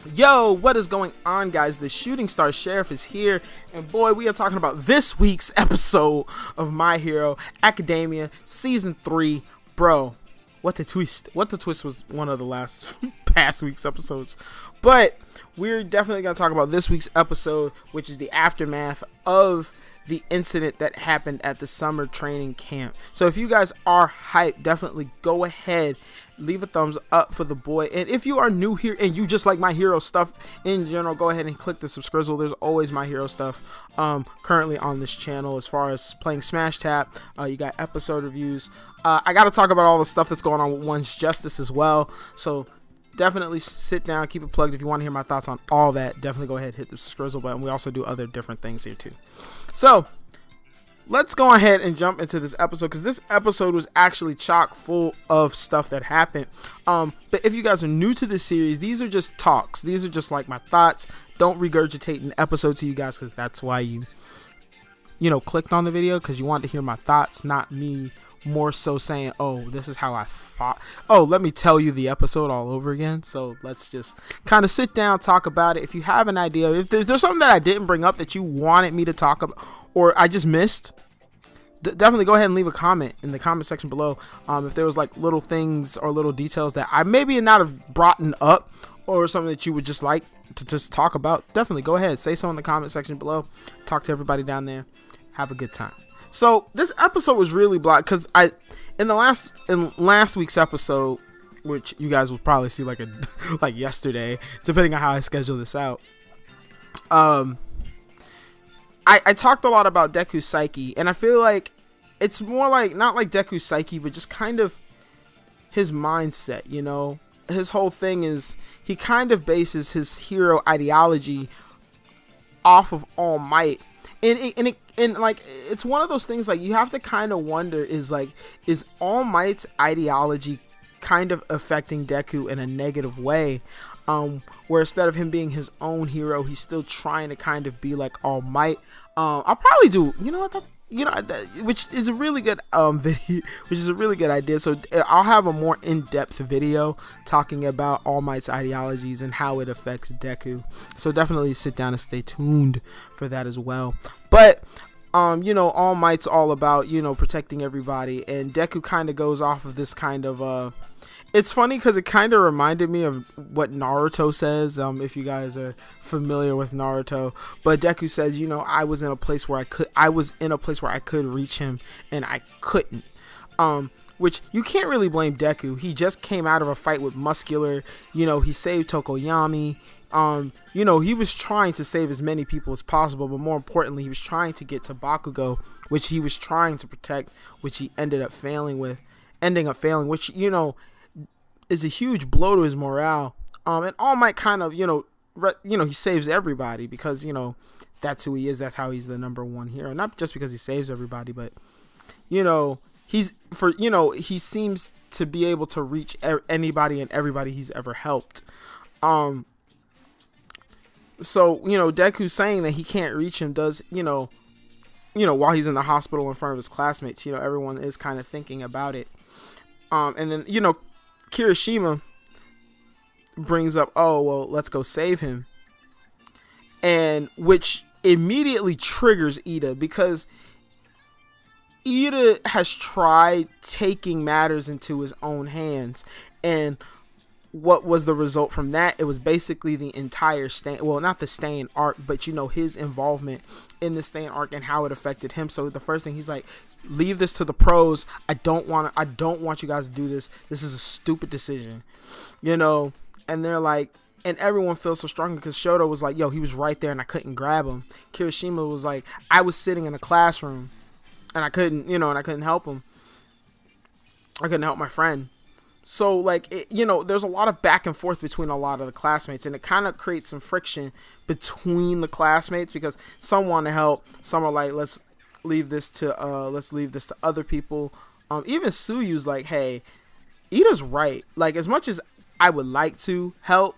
Yo, what is going on, guys? The ShootingStar Sheriff is here, and boy, we are talking about this week's episode of My Hero Academia Season 3. Bro, what the twist? What the twist was one of the last past week's episodes. But we're definitely going to talk about this week's episode, which is the aftermath of the incident that happened at the summer training camp. So if you guys are hyped, definitely go ahead, leave a thumbs up for the boy. And if you are new here and you just like My Hero stuff in general, go ahead and click the subscribe. There's always My Hero stuff currently on this channel. As far as playing Smash Tap, you got episode reviews. I got to talk about all the stuff that's going on with One's Justice as well. So definitely sit down, keep it plugged. If you want to hear my thoughts on all that, definitely go ahead, hit the subscribe button. We also do other different things here too. So let's go ahead and jump into this episode, because this episode was actually chock full of stuff that happened. But if you guys are new to this series, these are just talks. These are just like my thoughts. Don't regurgitate an episode to you guys, because that's why you clicked on the video, because you want to hear my thoughts, not me more so saying, oh, this is how I thought. Oh, let me tell you the episode all over again. So let's just kind of sit down, talk about it. If you have an idea, if there's something that I didn't bring up that you wanted me to talk about or I just missed, definitely go ahead and leave a comment in the comment section below. If there was like little things or little details that I maybe not have brought up, or something that you would just like to just talk about, definitely go ahead, say so in the comment section below. Talk to everybody down there. Have a good time. So this episode was really blocked because in last week's episode, which you guys will probably see like yesterday, depending on how I schedule this out. I talked a lot about Deku's psyche, and I feel like it's more like not like Deku's psyche, but just kind of his mindset. His whole thing is he kind of bases his hero ideology off of All Might. And it's one of those things, like, you have to kind of wonder, is All Might's ideology kind of affecting Deku in a negative way, where instead of him being his own hero, he's still trying to kind of be like All Might. I'll probably do, which is a really good video, which is a really good idea. So I'll have a more in-depth video talking about All Might's ideologies and how it affects Deku. So definitely sit down and stay tuned for that as well. But All Might's all about protecting everybody, and Deku kind of goes off of this kind of it's funny because it kind of reminded me of what Naruto says, if you guys are familiar with Naruto. But Deku says, I was in a place where I could reach him, and I couldn't. Which you can't really blame Deku. He just came out of a fight with Muscular. He saved Tokoyami. He was trying to save as many people as possible, but more importantly, he was trying to get to Bakugo, which he was trying to protect, which he ending up failing, which, is a huge blow to his morale. And All Might kind of, he saves everybody because, that's who he is. That's how he's the number one hero. Not just because he saves everybody, but, he seems to be able to reach anybody and everybody he's ever helped. So, Deku saying that he can't reach him does, while he's in the hospital in front of his classmates, everyone is kind of thinking about it. And then, Kirishima brings up, oh, well, let's go save him. And which immediately triggers Ida, because Ida has tried taking matters into his own hands. And what was the result from that? It was basically the entire not the Stain arc, but his involvement in the Stain arc and how it affected him. So the first thing he's like, leave this to the pros. I don't want you guys to do this. This is a stupid decision. And they're like, and everyone feels so strong because Shoto was like, yo, he was right there and I couldn't grab him. Kirishima was like, I was sitting in a classroom and I couldn't, and I couldn't help him. I couldn't help my friend. So, there's a lot of back and forth between a lot of the classmates, and it kind of creates some friction between the classmates because some want to help, some are like, let's leave this to other people. Even Suyu's like, hey, Ida's right. Like, as much as I would like to help,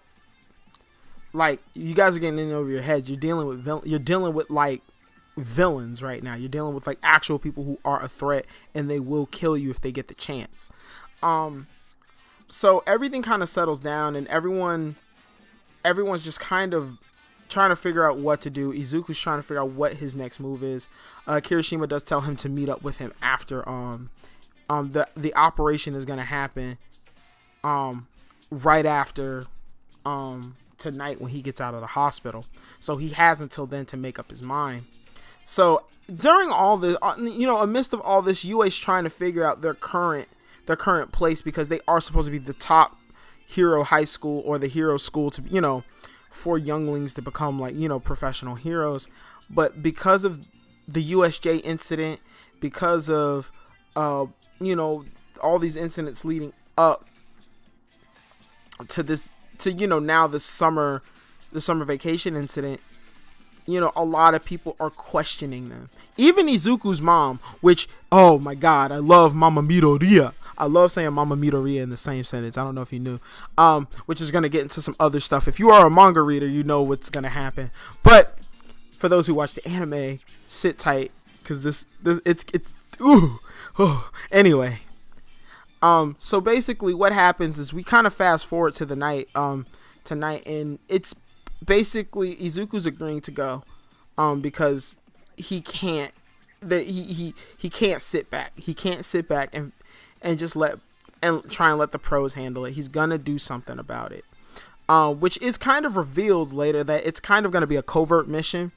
like, you guys are getting in over your heads. You're dealing with like villains right now. You're dealing with like actual people who are a threat, and they will kill you if they get the chance. So everything kind of settles down, and everyone everyone's just kind of trying to figure out what to do. Izuku's trying to figure out what his next move is. Kirishima does tell him to meet up with him after the operation is gonna happen right after tonight when he gets out of the hospital. So he has until then to make up his mind. So during all this, amidst of all this, UA's trying to figure out their current place, because they are supposed to be the top hero high school, or the hero school to, for younglings to become like, professional heroes. But because of the USJ incident, because of, all these incidents leading up to this, now the summer vacation incident, a lot of people are questioning them. Even Izuku's mom, which, oh my God, I love Mama Midoriya. I love saying Mama Midoriya in the same sentence. I don't know if you knew. Which is going to get into some other stuff. If you are a manga reader, you know what's going to happen. But for those who watch the anime, sit tight, because it's ooh. Oh. Anyway. So basically what happens is we kind of fast forward to the night tonight, and it's basically Izuku's agreeing to go because he can't sit back. He can't sit back and just try and let the pros handle it. He's gonna do something about it, which is kind of revealed later that it's kind of gonna be a covert mission.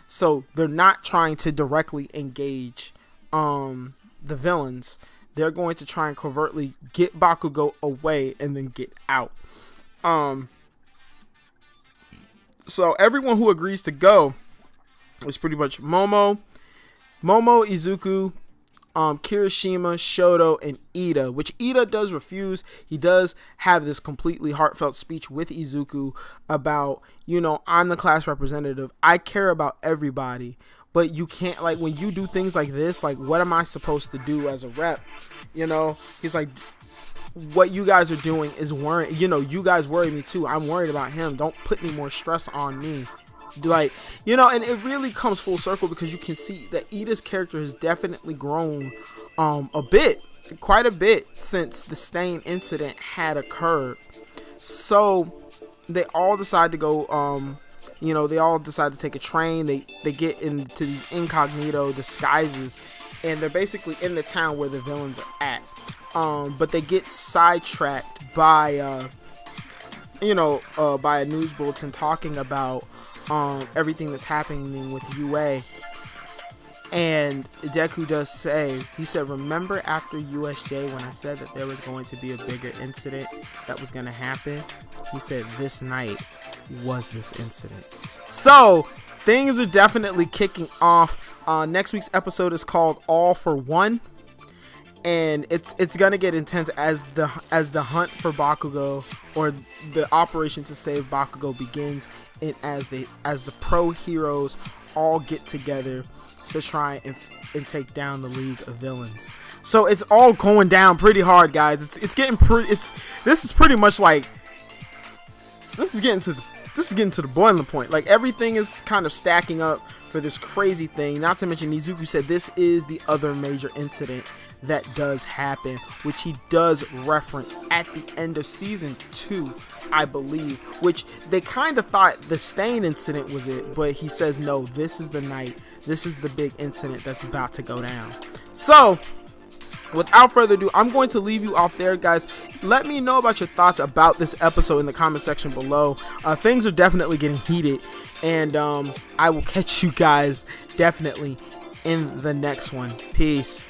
So they're not trying to directly engage the villains. They're going to try and covertly get Bakugo away and then get out. So everyone who agrees to go is pretty much Momo, Izuku, Kirishima, Shoto, and Ida, which Ida does refuse. He does have this completely heartfelt speech with Izuku about, I'm the class representative. I care about everybody, but you can't, like, when you do things like this, like, what am I supposed to do as a rep? He's like, what you guys are doing is worrying, you guys worry me too. I'm worried about him. Don't put any more stress on me. Like, and it really comes full circle, because you can see that Ida's character has definitely grown quite a bit since the Stain incident had occurred. So they all decide to go, they all decide to take a train. They get into these incognito disguises, and they're basically in the town where the villains are at. But they get sidetracked by by a news bulletin talking about everything that's happening with UA. And Deku does say, he said, remember after USJ when I said that there was going to be a bigger incident that was going to happen? He said this night was this incident. So things are definitely kicking off. Next week's episode is called All for One, and it's gonna get intense as the hunt for Bakugo, or the operation to save Bakugo, begins, and as the pro heroes all get together to try and take down the League of Villains. So it's all going down pretty hard, guys. It's getting pretty. This is pretty much like, this is getting to the boiling point. Like, everything is kind of stacking up for this crazy thing. Not to mention, Izuku said this is the other major incident that does happen, which he does reference at the end of season 2, I believe, which they kind of thought the Stain incident was it, but he says no, this is the night, this is the big incident that's about to go down. So without further ado, I'm going to leave you off there, guys. Let me know about your thoughts about this episode in the comment section below. Things are definitely getting heated, and I will catch you guys definitely in the next one. Peace.